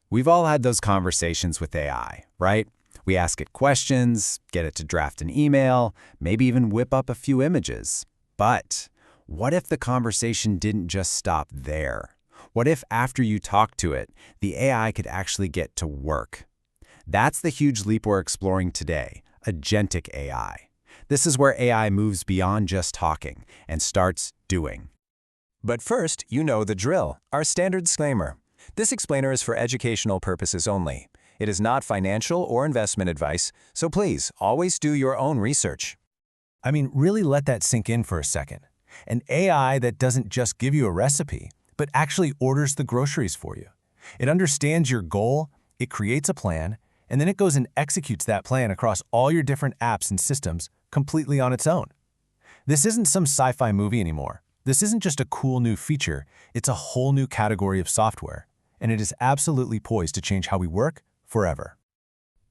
We've all had those conversations with AI, right? We ask it questions, get it to draft an email, maybe even whip up a few images. But what if the conversation didn't just stop there? What if after you talk to it, the AI could actually get to work? That's the huge leap we're exploring today, Agentic AI. This is where AI moves beyond just talking and starts doing. But first, you know the drill, our standard disclaimer. This explainer is for educational purposes only. It is not financial or investment advice, so please always do your own research. I mean, really let that sink in for a second. An AI that doesn't just give you a recipe, but actually orders the groceries for you. It understands your goal, it creates a plan, and then it goes and executes that plan across all your different apps and systems completely on its own. This isn't some sci-fi movie anymore. This isn't just a cool new feature, it's a whole new category of software, and it is absolutely poised to change how we work forever.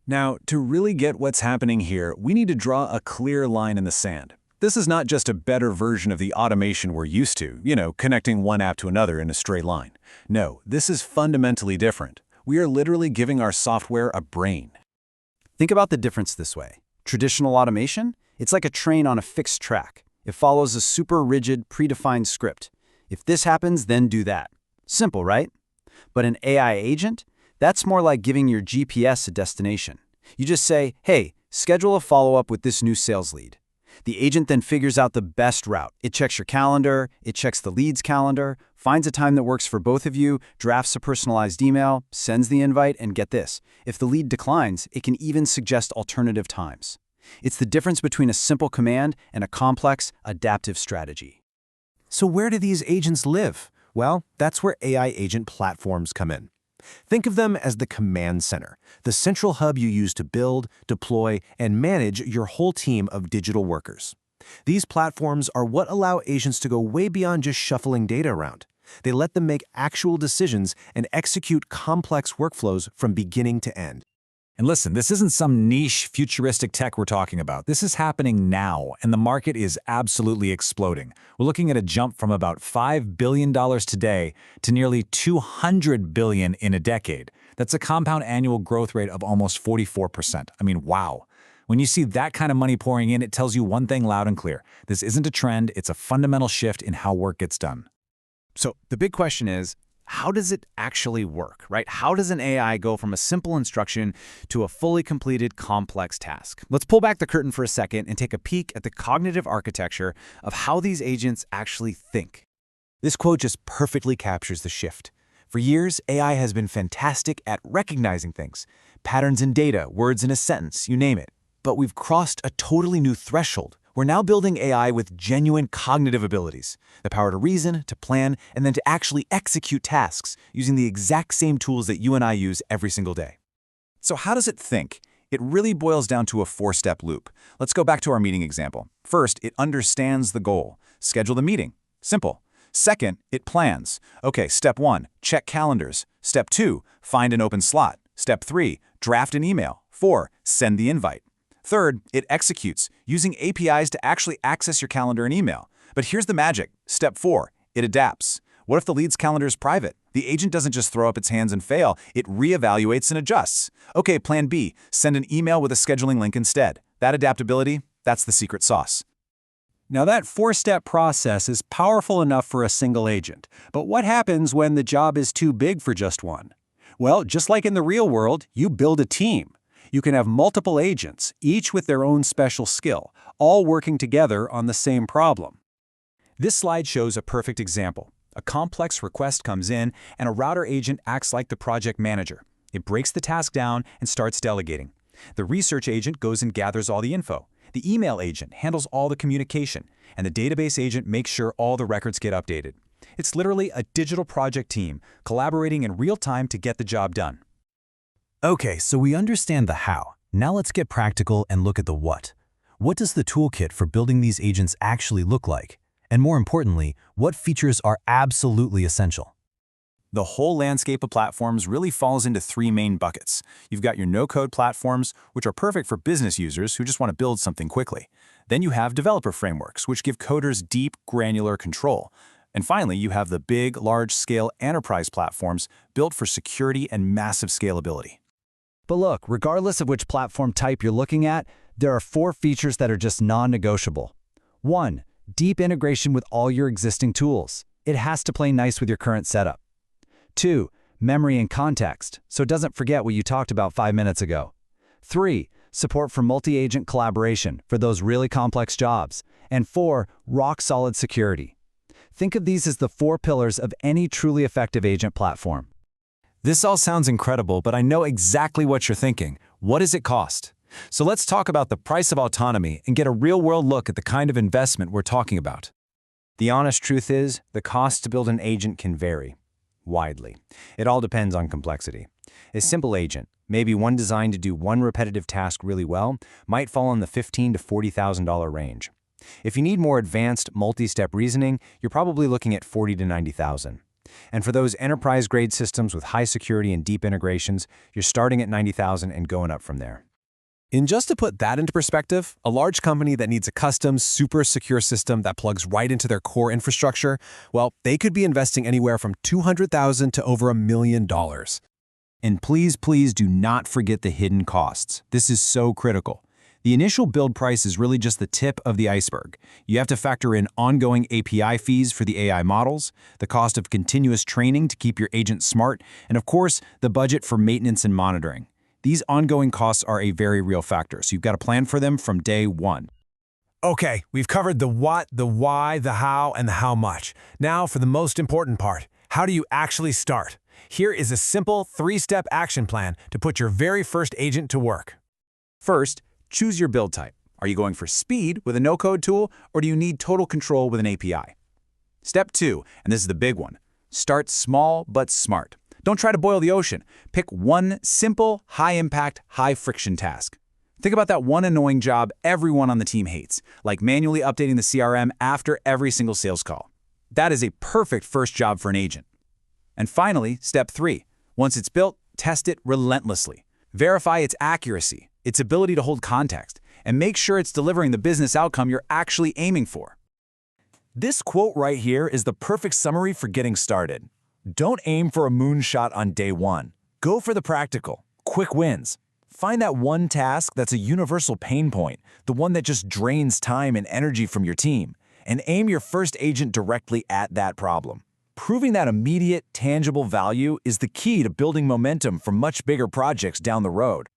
Now, to really get what's happening here, we need to draw a clear line in the sand. This is not just a better version of the automation we're used to, connecting one app to another in a straight line. No, this is fundamentally different. We are literally giving our software a brain. Think about the difference this way. Traditional automation? It's like a train on a fixed track. It follows a super rigid, predefined script. If this happens, then do that. Simple, right? But an AI agent? That's more like giving your GPS a destination. You just say, hey, schedule a follow-up with this new sales lead. The agent then figures out the best route. It checks your calendar, it checks the lead's calendar, finds a time that works for both of you, drafts a personalized email, sends the invite, and get this. If the lead declines, it can even suggest alternative times. It's the difference between a simple command and a complex, adaptive strategy. So where do these agents live? Well, that's where AI agent platforms come in. Think of them as the command center, the central hub you use to build, deploy, and manage your whole team of digital workers. These platforms are what allow agents to go way beyond just shuffling data around. They let them make actual decisions and execute complex workflows from beginning to end. And listen, this isn't some niche, futuristic tech we're talking about. This is happening now, and the market is absolutely exploding. We're looking at a jump from about $5 billion today to nearly $200 billion in a decade. That's a compound annual growth rate of almost 44%. I mean, wow. When you see that kind of money pouring in, it tells you one thing loud and clear. This isn't a trend, it's a fundamental shift in how work gets done. So the big question is, how does it actually work, right? How does an AI go from a simple instruction to a fully completed complex task? Let's pull back the curtain for a second and take a peek at the cognitive architecture of how these agents actually think. This quote just perfectly captures the shift. For years, AI has been fantastic at recognizing things, patterns in data, words in a sentence, you name it. But we've crossed a totally new threshold. We're now building AI with genuine cognitive abilities, the power to reason, to plan, and then to actually execute tasks using the exact same tools that you and I use every single day. So how does it think? It really boils down to a four-step loop. Let's go back to our meeting example. First, it understands the goal. Schedule the meeting. Simple. Second, it plans. Okay, step 1, check calendars. Step 2, find an open slot. Step 3, draft an email. 4, send the invite. Third, it executes, using APIs to actually access your calendar and email. But here's the magic. Step 4, it adapts. What if the lead's calendar is private? The agent doesn't just throw up its hands and fail, it reevaluates and adjusts. Okay, plan B, send an email with a scheduling link instead. That adaptability, that's the secret sauce. Now that four-step process is powerful enough for a single agent, but what happens when the job is too big for just one? Well, just like in the real world, you build a team. You can have multiple agents, each with their own special skill, all working together on the same problem. This slide shows a perfect example. A complex request comes in, and a router agent acts like the project manager. It breaks the task down and starts delegating. The research agent goes and gathers all the info. The email agent handles all the communication, and the database agent makes sure all the records get updated. It's literally a digital project team collaborating in real time to get the job done. Okay, so we understand the how. Now let's get practical and look at the what. What does the toolkit for building these agents actually look like? And more importantly, what features are absolutely essential? The whole landscape of platforms really falls into three main buckets. You've got your no-code platforms, which are perfect for business users who just want to build something quickly. Then you have developer frameworks, which give coders deep, granular control. And finally, you have the big, large-scale enterprise platforms built for security and massive scalability. But look, regardless of which platform type you're looking at, there are 4 features that are just non-negotiable. 1. Deep integration with all your existing tools. It has to play nice with your current setup. 2. Memory and context, so it doesn't forget what you talked about 5 minutes ago. 3. Support for multi-agent collaboration for those really complex jobs. And 4. Rock-solid security. Think of these as the 4 pillars of any truly effective agent platform. This all sounds incredible, but I know exactly what you're thinking. What does it cost? So let's talk about the price of autonomy and get a real-world look at the kind of investment we're talking about. The honest truth is, the cost to build an agent can vary widely. It all depends on complexity. A simple agent, maybe one designed to do one repetitive task really well, might fall in the $15,000 to $40,000 range. If you need more advanced, multi-step reasoning, you're probably looking at $40,000 to $90,000. And for those enterprise-grade systems with high security and deep integrations, you're starting at $90,000 and going up from there. And just to put that into perspective, a large company that needs a custom, super secure system that plugs right into their core infrastructure, well, they could be investing anywhere from $200,000 to over $1 million. And please do not forget the hidden costs. This is so critical. The initial build price is really just the tip of the iceberg. You have to factor in ongoing API fees for the AI models, the cost of continuous training to keep your agent smart, and of course, the budget for maintenance and monitoring. These ongoing costs are a very real factor, so you've got to plan for them from day one. Okay, we've covered the what, the why, the how, and the how much. Now for the most important part. How do you actually start? Here is a simple 3-step action plan to put your very first agent to work. First, choose your build type. Are you going for speed with a no-code tool, or do you need total control with an API? Step 2, and this is the big one, start small but smart. Don't try to boil the ocean. Pick one simple, high-impact, high-friction task. Think about that one annoying job everyone on the team hates, like manually updating the CRM after every single sales call. That is a perfect first job for an agent. And finally, step 3. Once it's built, test it relentlessly. Verify its accuracy, its ability to hold context, and make sure it's delivering the business outcome you're actually aiming for. This quote right here is the perfect summary for getting started. Don't aim for a moonshot on day one. Go for the practical, quick wins. Find that one task that's a universal pain point, the one that just drains time and energy from your team, and aim your first agent directly at that problem. Proving that immediate, tangible value is the key to building momentum for much bigger projects down the road.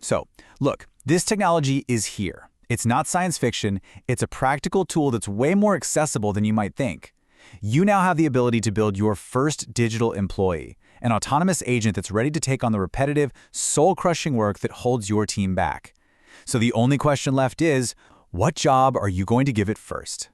So, look, this technology is here. It's not science fiction. It's a practical tool that's way more accessible than you might think. You now have the ability to build your first digital employee, an autonomous agent that's ready to take on the repetitive, soul-crushing work that holds your team back. So the only question left is, what job are you going to give it first?